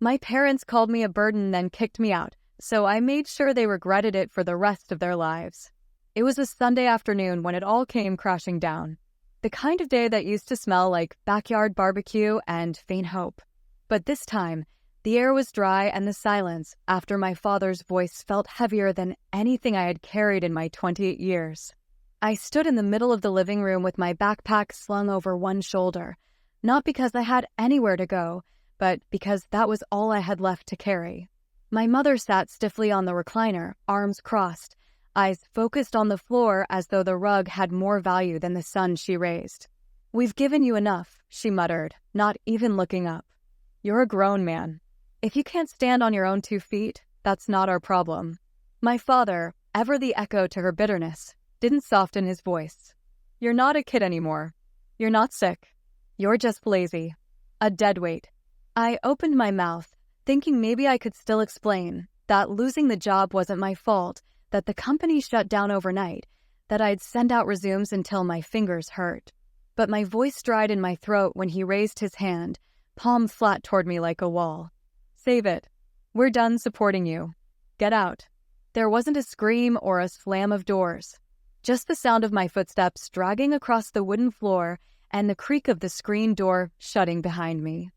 My parents called me a burden and then kicked me out, so I made sure they regretted it for the rest of their lives. It was a Sunday afternoon when it all came crashing down. The kind of day that used to smell like backyard barbecue and faint hope. But this time, the air was dry and the silence after my father's voice felt heavier than anything I had carried in my 28 years. I stood in the middle of the living room with my backpack slung over one shoulder, not because I had anywhere to go, but because that was all I had left to carry. My mother sat stiffly on the recliner, arms crossed, eyes focused on the floor as though the rug had more value than the son she raised. "We've given you enough," she muttered, not even looking up. "You're a grown man. If you can't stand on your own 2 feet, that's not our problem." My father, ever the echo to her bitterness, didn't soften his voice. "You're not a kid anymore. You're not sick. You're just lazy. A deadweight." I opened my mouth, thinking maybe I could still explain that losing the job wasn't my fault, that the company shut down overnight, that I'd send out resumes until my fingers hurt. But my voice dried in my throat when he raised his hand, palm flat toward me like a wall. "Save it. We're done supporting you. Get out." There wasn't a scream or a slam of doors, just the sound of my footsteps dragging across the wooden floor and the creak of the screen door shutting behind me.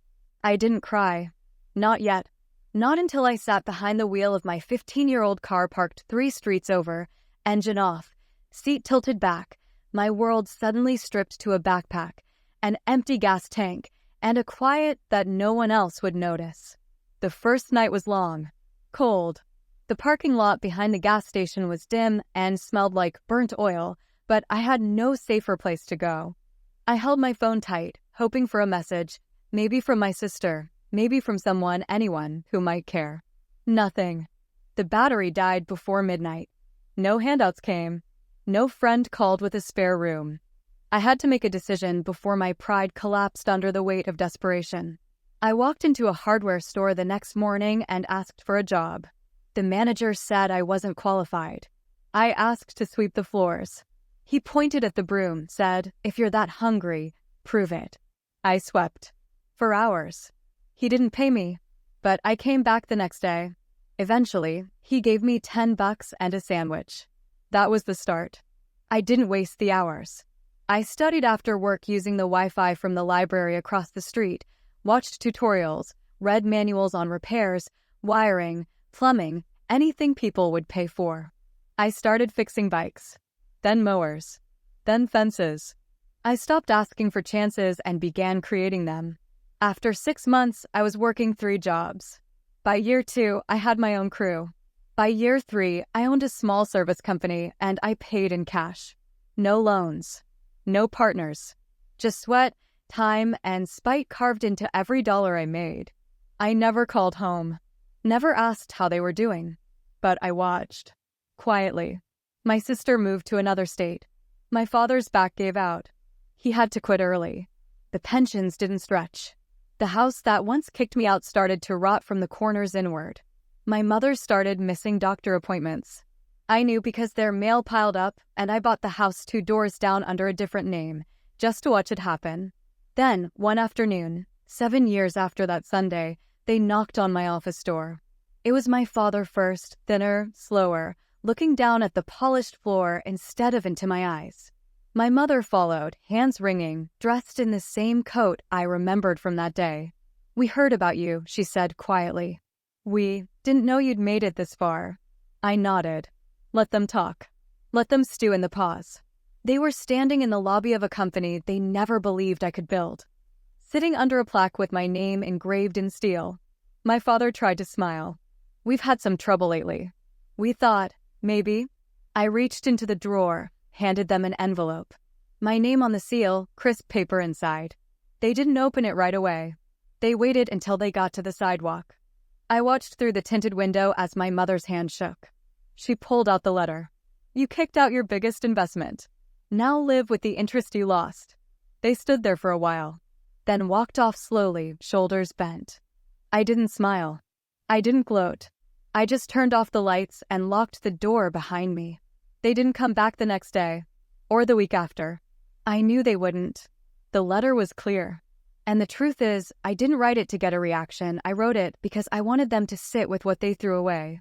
I didn't cry. Not yet. Not until I sat behind the wheel of my 15-year-old car parked 3 streets over, engine off, seat tilted back, my world suddenly stripped to a backpack, an empty gas tank, and a quiet that no one else would notice. The first night was long, cold. The parking lot behind the gas station was dim and smelled like burnt oil, but I had no safer place to go. I held my phone tight, hoping for a message, maybe from my sister, maybe from anyone who might care. Nothing. The battery died before midnight. No handouts came. No friend called with a spare room. I had to make a decision before my pride collapsed under the weight of desperation. I walked into a hardware store the next morning and asked for a job. The manager said I wasn't qualified. I asked to sweep the floors. He pointed at the broom, said, "If you're that hungry, prove it." I swept. For hours. He didn't pay me, but I came back the next day. Eventually, he gave me $10 and a sandwich. That was the start. I didn't waste the hours. I studied after work using the Wi-Fi from the library across the street, watched tutorials, read manuals on repairs, wiring, plumbing, anything people would pay for. I started fixing bikes, then mowers, then fences. I stopped asking for chances and began creating them. After 6 months, I was working 3 jobs. By year 2, I had my own crew. By year 3, I owned a small service company and I paid in cash. No loans, no partners, just sweat, time, and spite carved into every dollar I made. I never called home, never asked how they were doing, but I watched. Quietly. My sister moved to another state. My father's back gave out. He had to quit early. The pensions didn't stretch. The house that once kicked me out started to rot from the corners inward. My mother started missing doctor appointments. I knew because their mail piled up, and I bought the house 2 doors down under a different name, just to watch it happen. Then, one afternoon, 7 years after that Sunday, they knocked on my office door. It was my father first, thinner, slower, looking down at the polished floor instead of into my eyes. My mother followed, hands wringing, dressed in the same coat I remembered from that day. "We heard about you," she said quietly. "We didn't know you'd made it this far." I nodded. Let them talk. Let them stew in the pause. They were standing in the lobby of a company they never believed I could build, sitting under a plaque with my name engraved in steel. My father tried to smile. "We've had some trouble lately. We thought, maybe." I reached into the drawer, handed them an envelope. My name on the seal, crisp paper inside. They didn't open it right away. They waited until they got to the sidewalk. I watched through the tinted window as my mother's hand shook. She pulled out the letter. "You kicked out your biggest investment. Now live with the interest you lost." They stood there for a while, then walked off slowly, shoulders bent. I didn't smile. I didn't gloat. I just turned off the lights and locked the door behind me. They didn't come back the next day, or the week after. I knew they wouldn't. The letter was clear. And the truth is, I didn't write it to get a reaction. I wrote it because I wanted them to sit with what they threw away.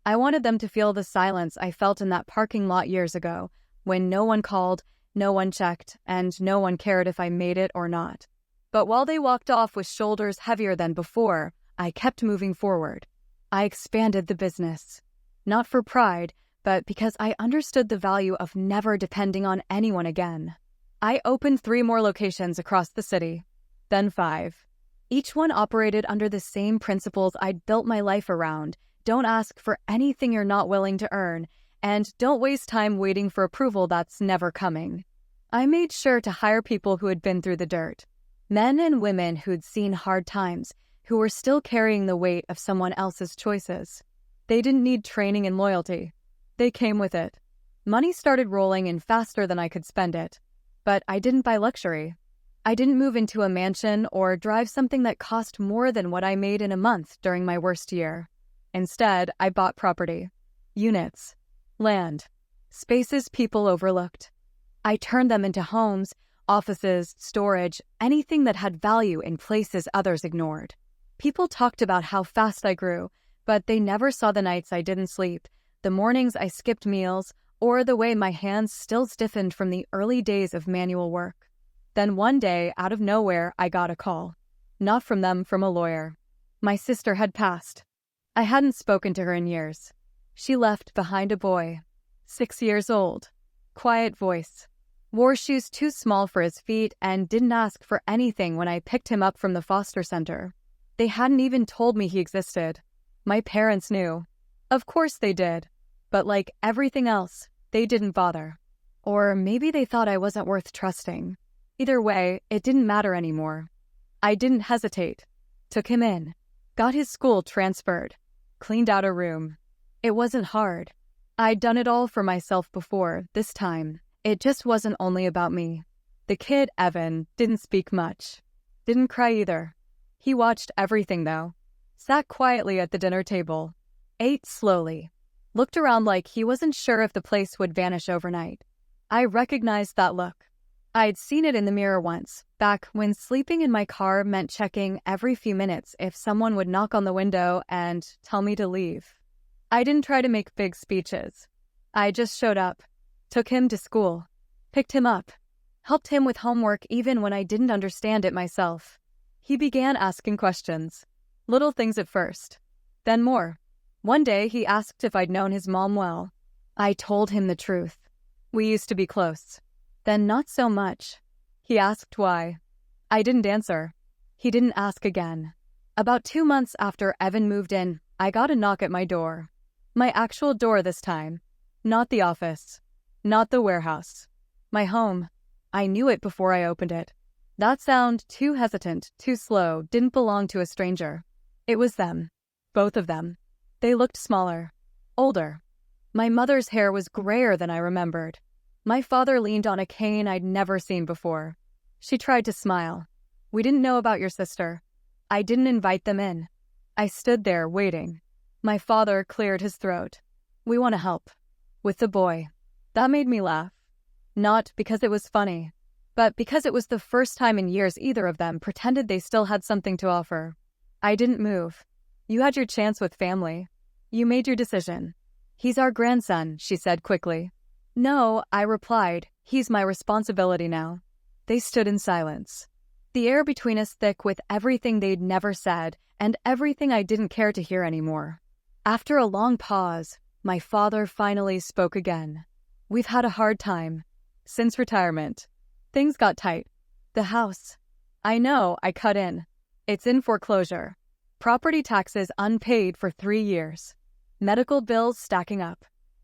I wanted them to feel the silence I felt in that parking lot years ago, when no one called, no one checked, and no one cared if I made it or not. But while they walked off with shoulders heavier than before, I kept moving forward. I expanded the business. Not for pride, but because I understood the value of never depending on anyone again. I opened 3 more locations across the city, then 5. Each one operated under the same principles I'd built my life around. Don't ask for anything you're not willing to earn, and don't waste time waiting for approval that's never coming. I made sure to hire people who had been through the dirt. Men and women who'd seen hard times, who were still carrying the weight of someone else's choices. They didn't need training and loyalty. They came with it. Money started rolling in faster than I could spend it. But I didn't buy luxury. I didn't move into a mansion or drive something that cost more than what I made in a month during my worst year. Instead, I bought property, units, land, spaces people overlooked. I turned them into homes, offices, storage, anything that had value in places others ignored. People talked about how fast I grew, but they never saw the nights I didn't sleep, the mornings I skipped meals, or the way my hands still stiffened from the early days of manual work. Then one day, out of nowhere, I got a call. Not from them, from a lawyer. My sister had passed. I hadn't spoken to her in years. She left behind a boy, 6 years old, quiet voice, wore shoes too small for his feet, and didn't ask for anything when I picked him up from the foster center. They hadn't even told me he existed. My parents knew. Of course they did. But like everything else, they didn't bother. Or maybe they thought I wasn't worth trusting. Either way, it didn't matter anymore. I didn't hesitate. Took him in. Got his school transferred. Cleaned out a room. It wasn't hard. I'd done it all for myself before. This time, it just wasn't only about me. The kid, Evan, didn't speak much. Didn't cry either. He watched everything, though. Sat quietly at the dinner table. Ate slowly. Looked around like he wasn't sure if the place would vanish overnight. I recognized that look. I'd seen it in the mirror once, back when sleeping in my car meant checking every few minutes if someone would knock on the window and tell me to leave. I didn't try to make big speeches. I just showed up, took him to school, picked him up, helped him with homework even when I didn't understand it myself. He began asking questions, little things at first, then more. One day he asked if I'd known his mom well. I told him the truth. We used to be close. Then not so much. He asked why. I didn't answer. He didn't ask again. About 2 months after Evan moved in, I got a knock at my door. My actual door this time. Not the office. Not the warehouse. My home. I knew it before I opened it. That sound, too hesitant, too slow, didn't belong to a stranger. It was them. Both of them. They looked smaller. Older. My mother's hair was grayer than I remembered. My father leaned on a cane I'd never seen before. She tried to smile. We didn't know about your sister. I didn't invite them in. I stood there, waiting. My father cleared his throat. We want to help. With the boy. That made me laugh. Not because it was funny, but because it was the first time in years either of them pretended they still had something to offer. I didn't move. You had your chance with family. You made your decision. He's our grandson, she said quickly. No, I replied. He's my responsibility now. They stood in silence. The air between us thick with everything they'd never said and everything I didn't care to hear anymore. After a long pause, my father finally spoke again. We've had a hard time. Since retirement. Things got tight. The house. I know, I cut in. It's in foreclosure. Property taxes unpaid for 3 years. Medical bills stacking up.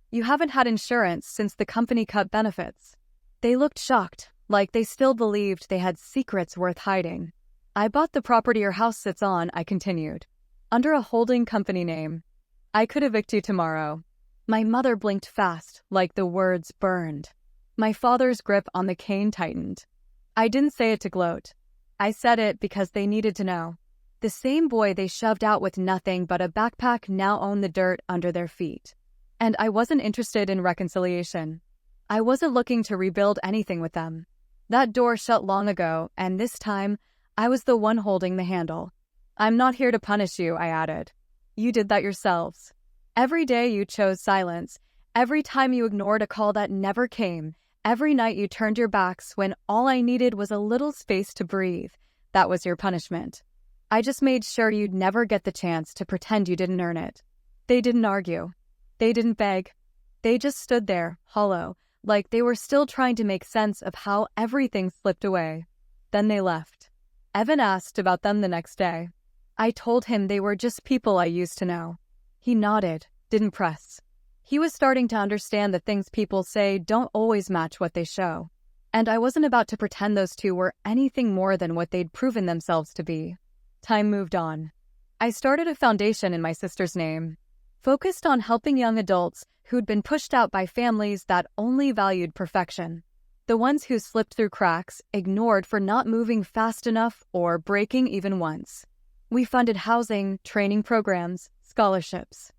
You haven't had insurance since the company cut benefits. They looked shocked, like they still believed they had secrets worth hiding. I bought the property your house sits on, I continued. Under a holding company name. I could evict you tomorrow. My mother blinked fast, like the words burned. My father's grip on the cane tightened. I didn't say it to gloat. I said it because they needed to know. The same boy they shoved out with nothing but a backpack now owned the dirt under their feet. And I wasn't interested in reconciliation. I wasn't looking to rebuild anything with them. That door shut long ago, and this time, I was the one holding the handle. I'm not here to punish you, I added. You did that yourselves. Every day you chose silence. Every time you ignored a call that never came. Every night you turned your backs when all I needed was a little space to breathe. That was your punishment. I just made sure you'd never get the chance to pretend you didn't earn it. They didn't argue. They didn't beg. They just stood there, hollow, like they were still trying to make sense of how everything slipped away. Then they left. Evan asked about them the next day. I told him they were just people I used to know. He nodded, didn't press. He was starting to understand that things people say don't always match what they show. And I wasn't about to pretend those two were anything more than what they'd proven themselves to be. Time moved on. I started a foundation in my sister's name, focused on helping young adults who'd been pushed out by families that only valued perfection. The ones who slipped through cracks, ignored for not moving fast enough or breaking even once. We funded housing, training programs, scholarships.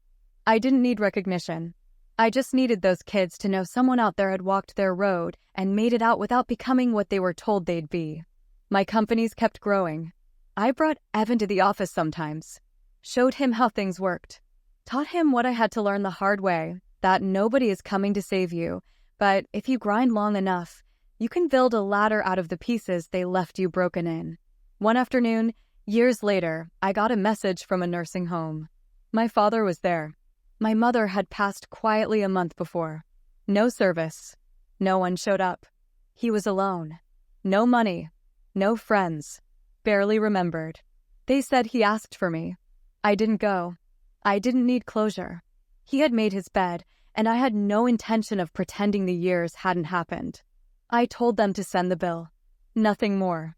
I didn't need recognition. I just needed those kids to know someone out there had walked their road and made it out without becoming what they were told they'd be. My companies kept growing. I brought Evan to the office sometimes, showed him how things worked, taught him what I had to learn the hard way, that nobody is coming to save you, but if you grind long enough, you can build a ladder out of the pieces they left you broken in. One afternoon, years later, I got a message from a nursing home. My father was there. My mother had passed quietly a month before. No service. No one showed up. He was alone. No money. No friends. Barely remembered. They said he asked for me. I didn't go. I didn't need closure. He had made his bed, and I had no intention of pretending the years hadn't happened. I told them to send the bill. Nothing more.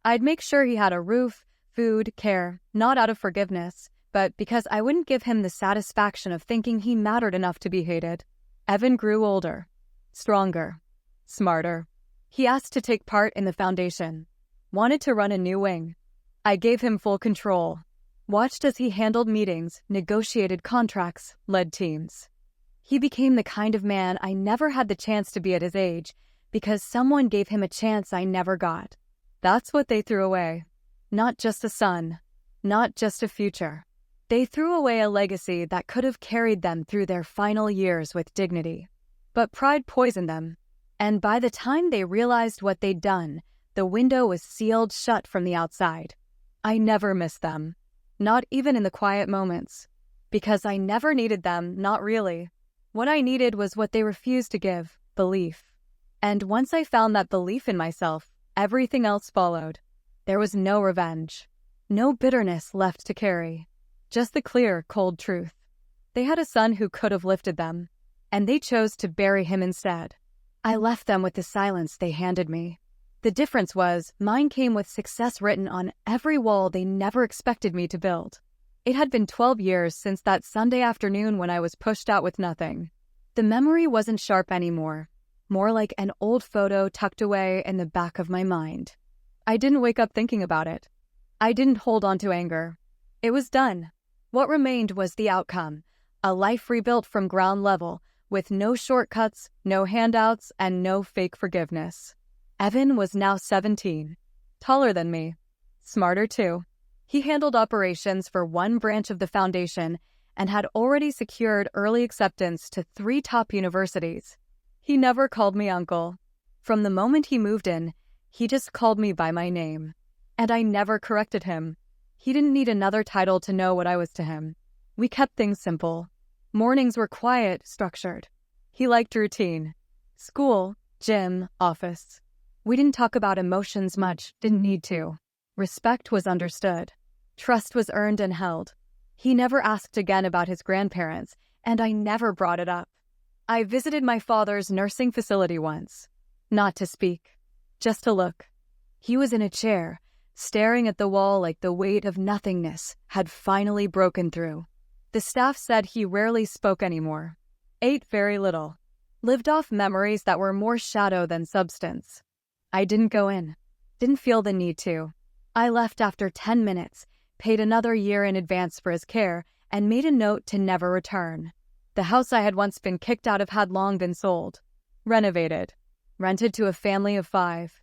I'd make sure he had a roof, food, care, not out of forgiveness, but because I wouldn't give him the satisfaction of thinking he mattered enough to be hated. Evan grew older, stronger, smarter. He asked to take part in the foundation, wanted to run a new wing. I gave him full control, watched as he handled meetings, negotiated contracts, led teams. He became the kind of man I never had the chance to be at his age because someone gave him a chance I never got. That's what they threw away. Not just a son, not just a future. They threw away a legacy that could have carried them through their final years with dignity. But pride poisoned them, and by the time they realized what they'd done, the window was sealed shut from the outside. I never missed them, not even in the quiet moments, because I never needed them, not really. What I needed was what they refused to give, belief. And once I found that belief in myself, everything else followed. There was no revenge, no bitterness left to carry. Just the clear, cold truth. They had a son who could have lifted them, and they chose to bury him instead. I left them with the silence they handed me. The difference was, mine came with success written on every wall they never expected me to build. It had been 12 years since that Sunday afternoon when I was pushed out with nothing. The memory wasn't sharp anymore, more like an old photo tucked away in the back of my mind. I didn't wake up thinking about it. I didn't hold on to anger. It was done. What remained was the outcome, a life rebuilt from ground level, with no shortcuts, no handouts, and no fake forgiveness. Evan was now 17, taller than me, smarter too. He handled operations for one branch of the foundation and had already secured early acceptance to 3 top universities. He never called me uncle. From the moment he moved in, he just called me by my name. And I never corrected him. He didn't need another title to know what I was to him. We kept things simple. Mornings were quiet, structured. He liked routine. School, gym, office. We didn't talk about emotions much, didn't need to. Respect was understood. Trust was earned and held. He never asked again about his grandparents, and I never brought it up. I visited my father's nursing facility once. Not to speak, just to look. He was in a chair, staring at the wall like the weight of nothingness had finally broken through. The staff said he rarely spoke anymore, ate very little, lived off memories that were more shadow than substance. I didn't go in, didn't feel the need to. I left after 10 minutes, paid another year in advance for his care, and made a note to never return. The house I had once been kicked out of had long been sold, renovated, rented to a family of 5.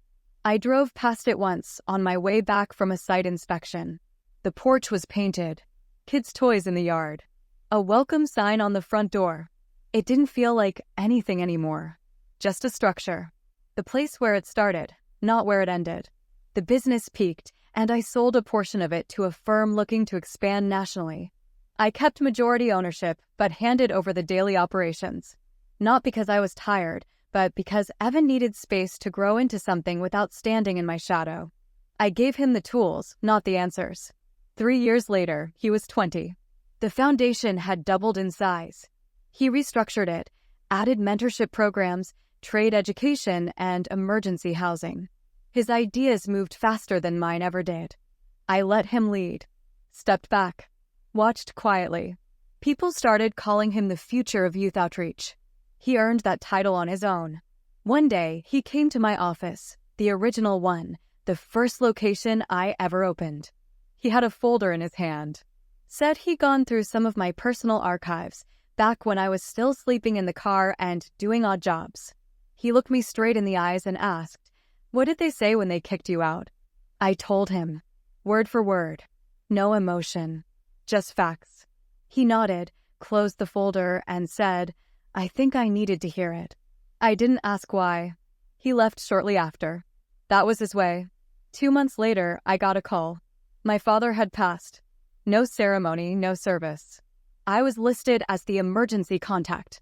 I drove past it once on my way back from a site inspection. The porch was painted, kids' toys in the yard, a welcome sign on the front door. It didn't feel like anything anymore, just a structure. The place where it started, not where it ended. The business peaked, and I sold a portion of it to a firm looking to expand nationally. I kept majority ownership, but handed over the daily operations. Not because I was tired, but because Evan needed space to grow into something without standing in my shadow. I gave him the tools, not the answers. 3 years later, he was 20. The foundation had doubled in size. He restructured it, added mentorship programs, trade education, and emergency housing. His ideas moved faster than mine ever did. I let him lead, stepped back, watched quietly. People started calling him the future of youth outreach. He earned that title on his own. One day, he came to my office, the original one, the first location I ever opened. He had a folder in his hand. Said he'd gone through some of my personal archives, back when I was still sleeping in the car and doing odd jobs. He looked me straight in the eyes and asked, "What did they say when they kicked you out?" I told him, word for word. No emotion, just facts. He nodded, closed the folder, and said, "I think I needed to hear it." I didn't ask why. He left shortly after. That was his way. 2 months later, I got a call. My father had passed. No ceremony, no service. I was listed as the emergency contact.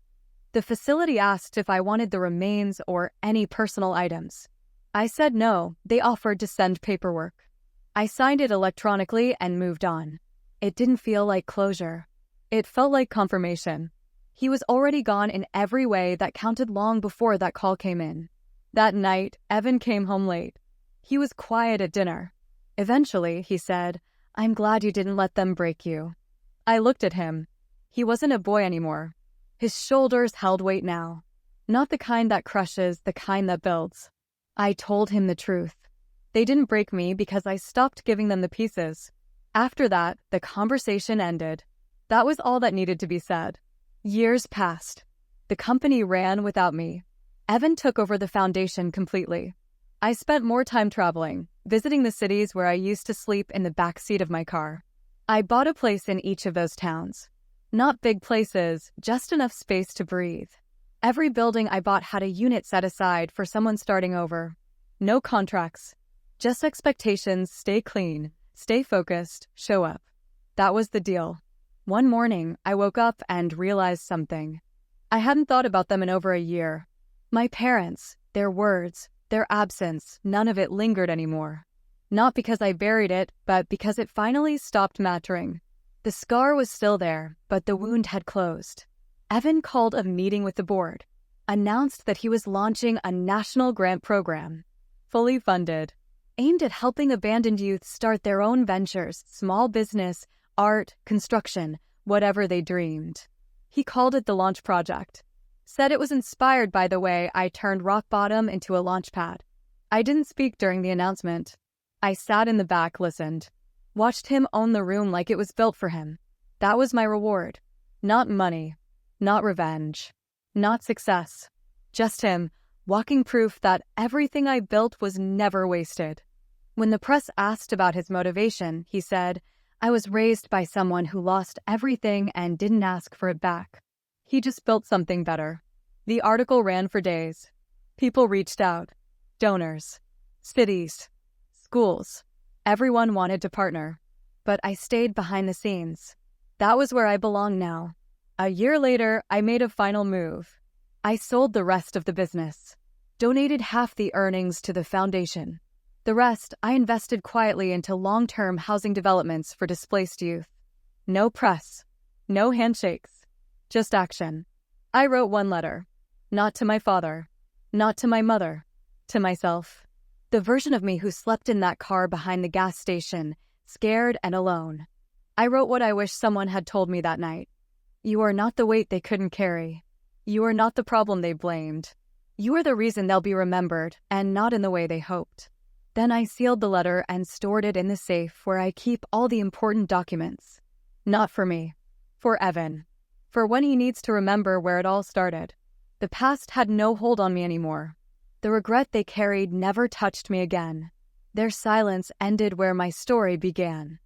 The facility asked if I wanted the remains or any personal items. I said no. They offered to send paperwork. I signed it electronically and moved on. It didn't feel like closure. It felt like confirmation. He was already gone in every way that counted long before that call came in. That night, Evan came home late. He was quiet at dinner. Eventually, he said, "I'm glad you didn't let them break you." I looked at him. He wasn't a boy anymore. His shoulders held weight now. Not the kind that crushes, the kind that builds. I told him the truth. They didn't break me because I stopped giving them the pieces. After that, the conversation ended. That was all that needed to be said. Years passed. The company ran without me. Evan took over the foundation completely. I spent more time traveling, visiting the cities where I used to sleep in the back seat of my car. I bought a place in each of those towns. Not big places, just enough space to breathe. Every building I bought had a unit set aside for someone starting over. No contracts, just expectations: stay clean, stay focused, show up. That was the deal. One morning, I woke up and realized something. I hadn't thought about them in over a year. My parents, their words, their absence, none of it lingered anymore. Not because I buried it, but because it finally stopped mattering. The scar was still there, but the wound had closed. Evan called a meeting with the board, announced that he was launching a national grant program, fully funded, aimed at helping abandoned youth start their own ventures, small business, art, construction, whatever they dreamed. He called it the Launch Project. Said it was inspired by the way I turned rock bottom into a launch pad. I didn't speak during the announcement. I sat in the back, listened. Watched him own the room like it was built for him. That was my reward. Not money. Not revenge. Not success. Just him, walking proof that everything I built was never wasted. When the press asked about his motivation, he said, "I was raised by someone who lost everything and didn't ask for it back. He just built something better." The article ran for days. People reached out. Donors. Cities. Schools. Everyone wanted to partner. But I stayed behind the scenes. That was where I belong now. A year later, I made a final move. I sold the rest of the business. Donated half the earnings to the foundation. The rest I invested quietly into long-term housing developments for displaced youth. No press. No handshakes. Just action. I wrote one letter. Not to my father. Not to my mother. To myself. The version of me who slept in that car behind the gas station, scared and alone. I wrote what I wish someone had told me that night. You are not the weight they couldn't carry. You are not the problem they blamed. You are the reason they'll be remembered, and not in the way they hoped. Then I sealed the letter and stored it in the safe where I keep all the important documents. Not for me. For Evan. For when he needs to remember where it all started. The past had no hold on me anymore. The regret they carried never touched me again. Their silence ended where my story began.